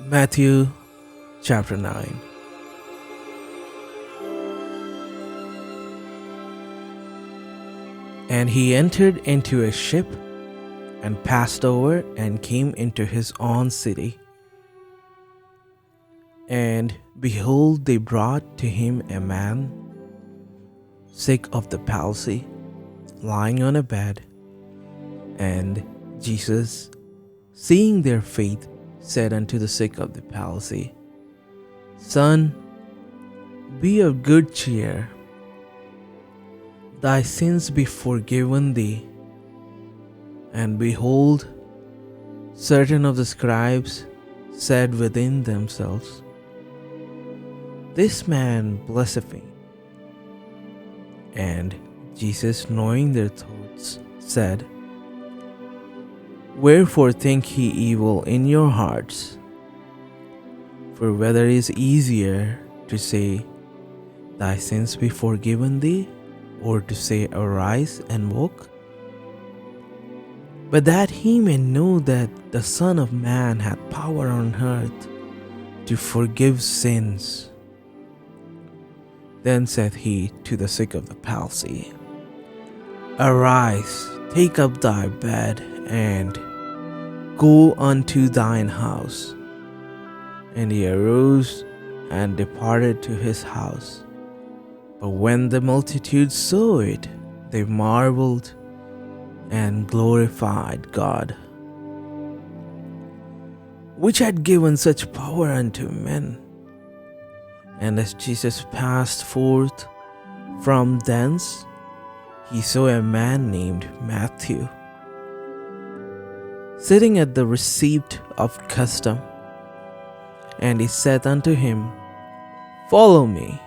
Matthew chapter 9. And he entered into a ship and passed over and came into his own city. And behold, they brought to him a man sick of the palsy, lying on a bed. And Jesus, seeing their faith, said unto the sick of the palsy, Son, be of good cheer. Thy sins be forgiven thee. And behold, certain of the scribes said within themselves, This man blasphemed. And Jesus, knowing their thoughts, said, Wherefore think ye evil in your hearts? For whether it is easier to say, Thy sins be forgiven thee, or to say, Arise and walk? But that he may know that the Son of Man hath power on earth to forgive sins. Then said he to the sick of the palsy, Arise, take up thy bed, and go unto thine house. And he arose and departed to his house. But when the multitude saw it, they marveled and glorified God, which had given such power unto men. And as Jesus passed forth from thence, he saw a man named Matthew sitting at the receipt of custom. And he said unto him, Follow me.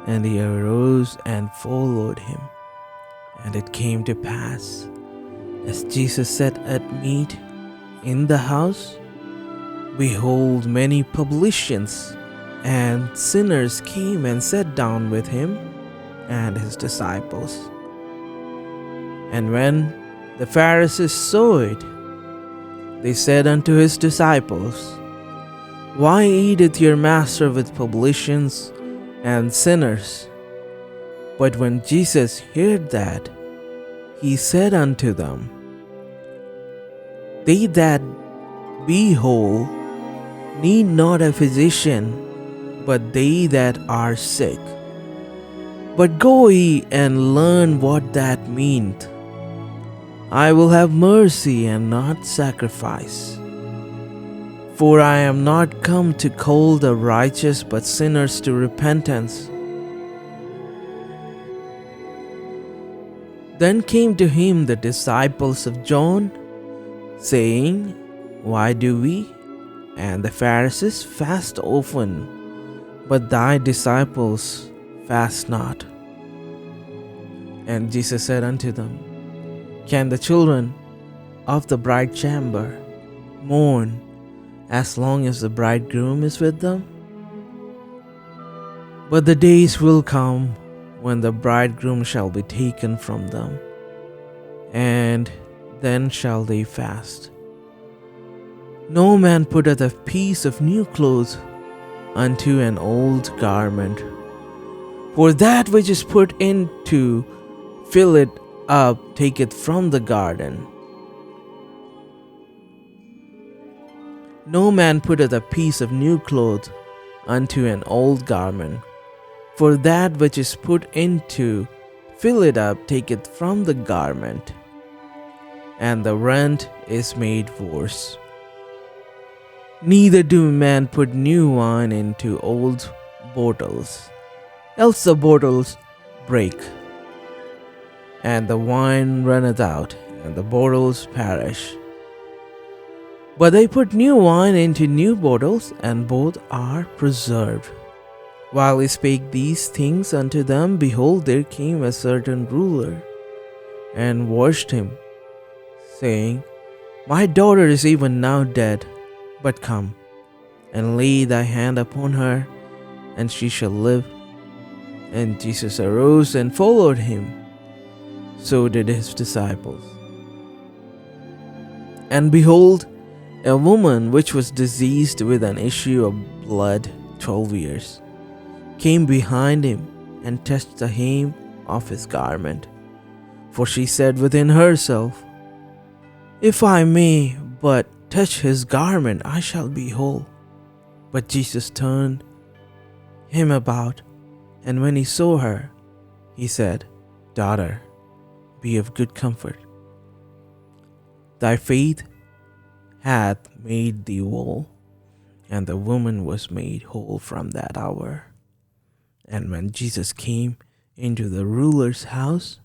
And he arose and followed him. And it came to pass, as Jesus sat at meat in the house, behold, many publicans and sinners came and sat down with him and his disciples. And when the Pharisees saw it, they said unto his disciples, Why eateth your master with publicans and sinners? But when Jesus heard that, he said unto them, They that be whole need not a physician, but they that are sick. But go ye and learn what that meaneth. I will have mercy and not sacrifice. For I am not come to call the righteous, but sinners to repentance. Then came to him the disciples of John, saying, Why do we and the Pharisees fast often, but thy disciples fast not? And Jesus said unto them, Can the children of the bride chamber mourn as long as the bridegroom is with them? But the days will come when the bridegroom shall be taken from them, and then shall they fast. No man putteth a piece of new clothes unto an old garment, for that which is put in to fill it up taketh from the garden. No man putteth a piece of new cloth unto an old garment, for that which is put into fill it up taketh from the garment, and the rent is made worse. Neither do men put new wine into old bottles, else the bottles break, and the wine runneth out, and the bottles perish. But they put new wine into new bottles, and both are preserved. While he spake these things unto them, behold, there came a certain ruler, and washed him, saying, My daughter is even now dead, but come, and lay thy hand upon her, and she shall live. And Jesus arose and followed him. So did his disciples. And behold, A woman which was diseased with an issue of blood 12 years came behind him and touched the hem of his garment. For she said within herself, "If I may but touch his garment, I shall be whole." But Jesus turned him about, and when he saw her, he said, "Daughter, be of good comfort. Thy faith hath made thee whole." And the woman was made whole from that hour. And when Jesus came into the ruler's house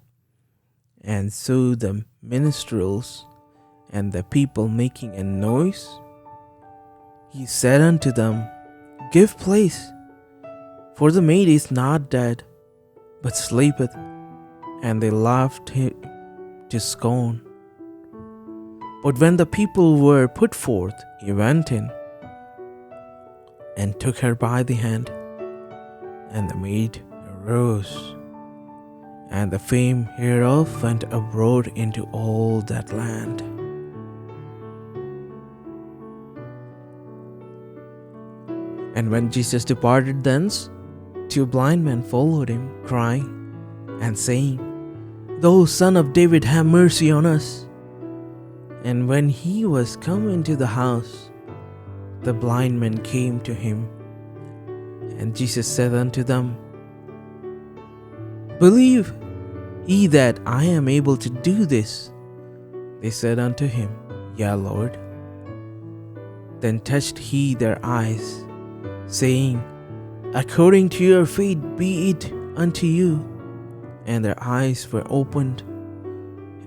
and saw the minstrels and the people making a noise, he said unto them, "Give place, for the maid is not dead, but sleepeth." And they laughed him to scorn. But when the people were put forth, he went in and took her by the hand, and the maid arose, and the fame hereof went abroad into all that land. And when Jesus departed thence, 2 blind men followed him, crying and saying, "Thou Son of David, have mercy on us." And when he was come into the house, the blind men came to him. And Jesus said unto them, "Believe ye that I am able to do this?" They said unto him, "Yea, Lord." Then touched he their eyes, saying, "According to your faith be it unto you." And their eyes were opened.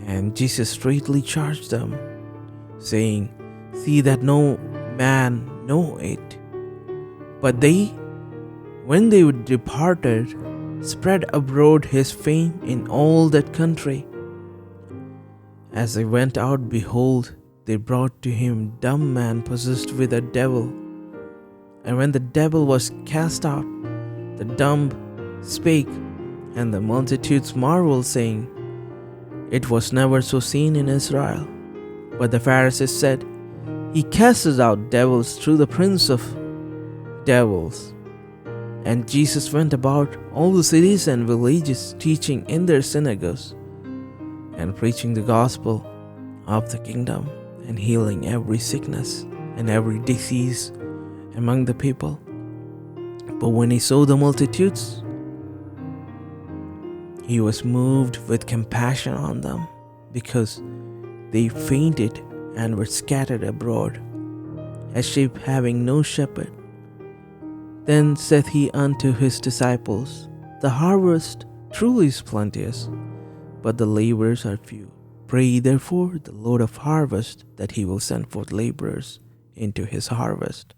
And Jesus straitly charged them, saying, "See that no man know it." But they, when they departed, spread abroad his fame in all that country. As they went out, behold, they brought to him a dumb man possessed with a devil. And when the devil was cast out, the dumb spake, and the multitudes marveled, saying, "It was never so seen in Israel." But the Pharisees said, "He casteth out devils through the prince of devils." And Jesus went about all the cities and villages, teaching in their synagogues, and preaching the gospel of the kingdom, and healing every sickness and every disease among the people. But when he saw the multitudes, he was moved with compassion on them, because they fainted and were scattered abroad, as sheep having no shepherd. Then saith he unto his disciples, "The harvest truly is plenteous, but the laborers are few. Pray ye therefore the Lord of harvest that he will send forth laborers into his harvest."